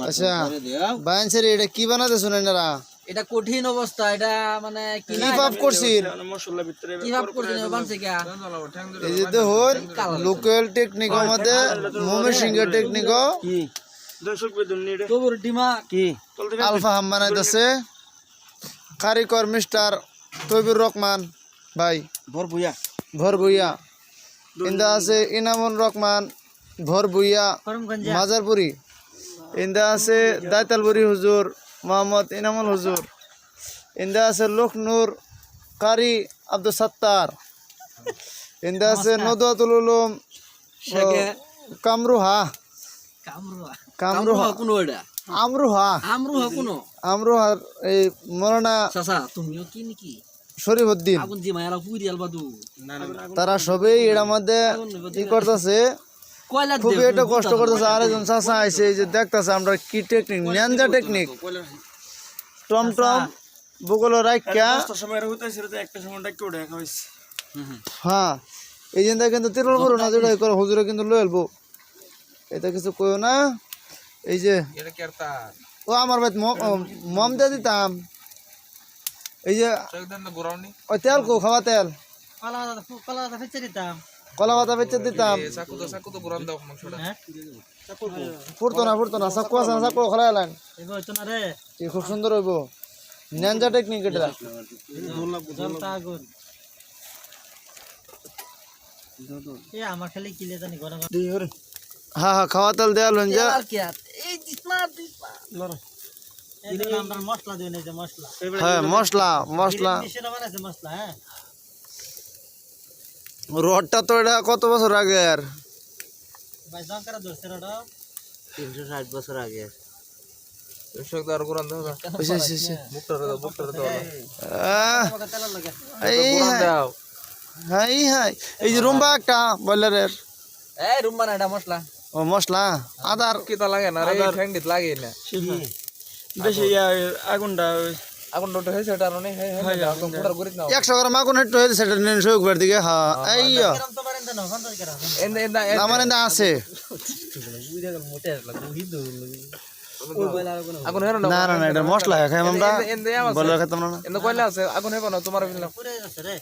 আচ্ছা বাইনছেরি এটা কি বানাতে শুনেন না এটা কঠিন অবস্থা এটা মানে কি ভাব করছিস কি ভাব করছিস বানছে কি এই যে দেখুন লোকাল টেকনিক মধ্যে মোমে সিংহের টেকনিক কি দর্শক বেদন নিয়ে তোর ডিমা কি আলফা হাম বানাইতেছে কারিগর মিস্টার তৈবুর রহমান ভাই ভর ভুইয়া ইন্দা আছে ইনামুল রহমান ভর ভুইয়া মাজারপুরি ইন্দা আছে দায়তালপুরি হুজুর মোহাম্মদ ইনামুল হুজুর ইন্দা আছে লখনুর কারি আব্দুল সত্তার ইন্দা আছে নদওয়াতুল উলুম কামরুহা কামরুহা কোনো এটা আমরুহা আমরুহার এই মৌলানা চাচা তুমিও কি নাকি শরীফউদ্দিন আগুন জি মায়ারা পুরি আলবাদু তারা সবাই এর মধ্যে কি করতেছে কয়লা খুবই একটা কষ্ট করতেছে আরেকজন চাচা আইছে এই যে দেখতেছে আমরা কি টেকনিক নিনজা টেকনিক টমটম বগল রাইকা একটা সময় ডাকি ওঠে হয়েছে হ্যাঁ এই জিনিসটা কিন্তু তিরল বড় না যেটা করে হুজুরে কিন্তু লয়ে আলবো এটা কিছু কইও না এই যে ও আমার ভাই মম দিয়ে দিতাম এই যে ওই তেল কো খাওয়া তেল কলা পাতা বেচে দিতাম ফুরতো না চাকু আছে না চাকু খোলা এলাম খুব সুন্দর হইব নিনজা টেকনিক এটা হ্যাঁ খাওয়া তেল দেওয়া লঞ্জা হ্যাঁ মশলা রডটা তো এটা কত বছর আগের 360 বছর আগে এই যে রুম্বা একটা বয়লারের রুম্বা না এটা মশলা ও মশলা আদার কিতা লাগে না রে ঠ্যাংডিত লাগে না বেশি আগুনটা ওটা হয়েছে এটা নেই ফুটার করিস না 100 গ্রাম আগুন একটু হয়েছে সেটা নেন সৈকবার দিকে হ্যাঁ এই আমার এনে আছে আগুন হেরো না এটা মশলা খাই আমরা বলে খেতাম না এন্ড কইলা আছে আগুন হেবো না তোমার বিললাম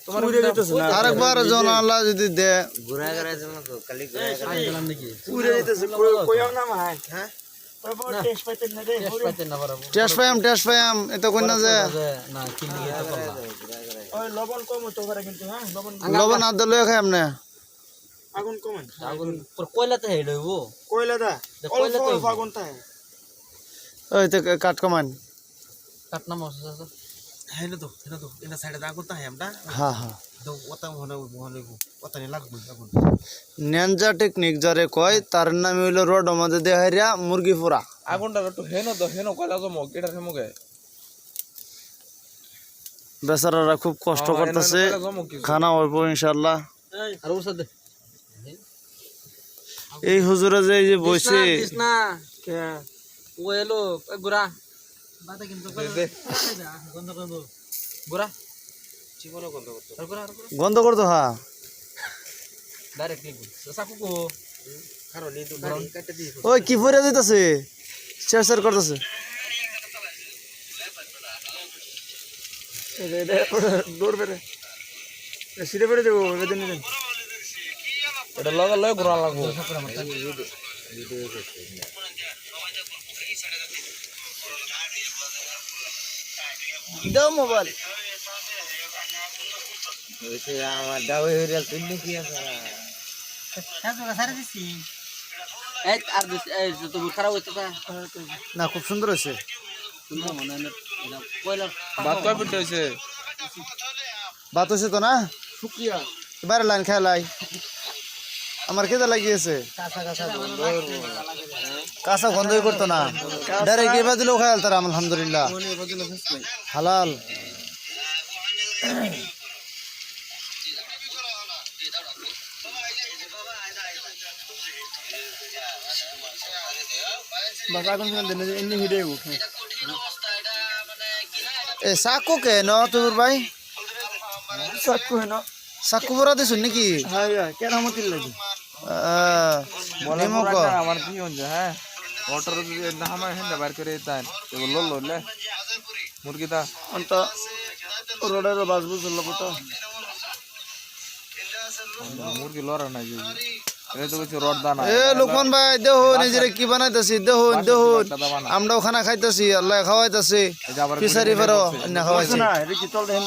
তোমার উড়ে যাইতেছে না আরেকবার জন আল্লাহ যদি দে ঘুরা ঘুরা যেন খালি ঘুরা গেলাম নাকি উড়ে যাইতেছে কইও না ভাই হ্যাঁ টেস্ট পাইম এটা কই না যে না কি নিয়ে তো করলা ওই লবণ কম হতে পারে কিন্তু হ্যাঁ লবণ আদ লয়ে খাই আমনে আগুন কম আগুন পর কয়লাতে হেডইবো কয়লা দা অল্প আগুন তা ওই তো কাট কমান কাটনা মশলা হেলে তো এটা সাইডে আগুন তা আমরা হ্যাঁ তো ওটা মনে ওটা নি লাগবে আগুন নিনজা টেকনিক যারে কয় তার নাম হইলো রড মধ্যে দেহাইরা মুরগি পোড়া আগুনটা একটু হেনো কয়লা জমক এটা হেমুকে বেচারারা খুব কষ্ট করতেছে খানা হইব ইনশাআল্লাহ আর ওর সাথে এই হুজুরা যে এই যে বসে কৃষ্ণা কে ও এলো গুরা বাতা কিন্তু গন্ধ করব গুরা জীবন গন্ধ করতে গন্ধ করতো হ্যাঁ ডাইরেক্ট লিখব সাকু কো কারণ এই তো কাটতে দি ওই কি পরে যাইতাছে শেয়ার করতেছে দৌড় বেরে সিধে বেরে যাবো বেদিন নিলেন এটা লগে ঘুরা লাগবো দাও মোবাইল ওইতে আমার দাও হইরাল তুমি কি আছে কাজটা সারা দিছি এই আর এই তো খারাপ হইছে না খুব সুন্দর হয়েছে তুমি মনে না কয়লা ভাত কয় পিট হইছে বাত হয়েছে তো না শুকরিয়া এবারে লাইন খেলাই আমার কেদা লাগিয়েছে কাঁচা গন্ধই করতো না ডাইরেক্ট এবার দিলেও খাই তারা আলহামদুলিল্লাহ হালাল এ চাকু কে ন তোর ভাই চাকু হেন চাকু বরা দিছ নাকি হ্যাঁ কেরামতির লাগি নিমক আমার কি হচ্ছে হ্যাঁ ওটার যদি না হামায় হেন্দা বার করে তাই এবার লল ললে মুরগিটা অন্ত রোডের বাস বুঝল তো মুরগি লড়া নাই যে এটা তো কিছু রড দানা এ লুকমান ভাই দেখো নিজেরে কি বানাইতাছি দেখুন দেখুন আমরাও খানা খাইতাছি আল্লাহ খাওয়াইতাছে এই যে আবার ফিসারি পারো না খাওয়াইছে না এটা কি চল দেখেন